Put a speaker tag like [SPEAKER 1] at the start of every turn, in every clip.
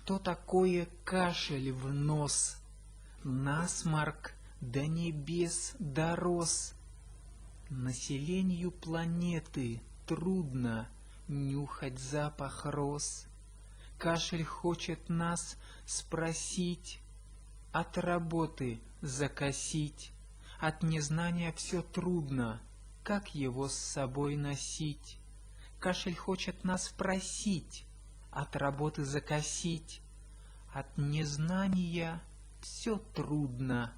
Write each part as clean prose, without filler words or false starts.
[SPEAKER 1] Что такое кашель в нос? Насморк до небес дорос. Населению планеты трудно нюхать запах роз. Кашель хочет нас спросить, от работы закосить. От незнания все трудно, как его с собой носить. Кашель хочет нас просить, от работы закосить. От незнания все трудно,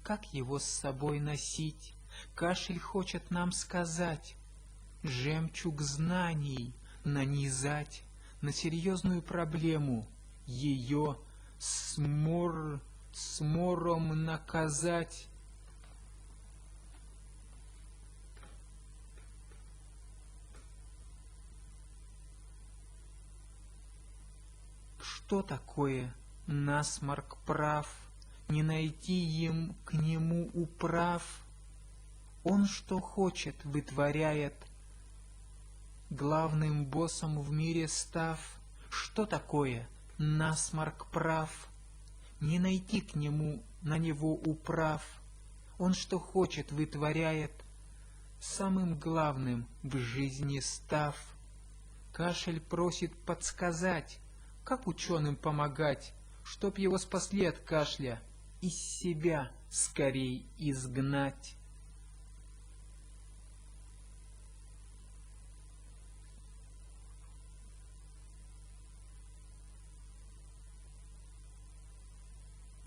[SPEAKER 1] как его с собой носить. Кашель хочет нам сказать, жемчуг знаний нанизать на серьезную проблему, ее смором наказать. Что такое насморк прав? Не найти им к нему управ. Он что хочет, вытворяет, главным боссом в мире став. Что такое насморк прав? Не найти к нему на него управ. Он что хочет, вытворяет, самым главным в жизни став. Кашель просит подсказать, как ученым помогать, чтоб его спасли от кашля, из себя скорей изгнать.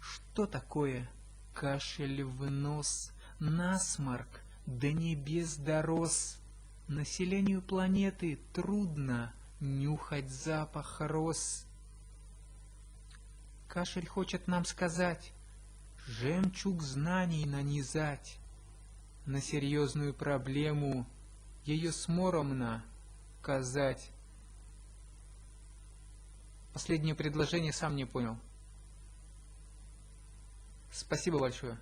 [SPEAKER 1] Что такое кашель в нос? Насморк до небес дорос. Населению планеты трудно нюхать запах роз. Кашель хочет нам сказать, жемчуг знаний нанизать на серьезную проблему, ее сморомно казать. Последнее предложение сам не понял. Спасибо большое.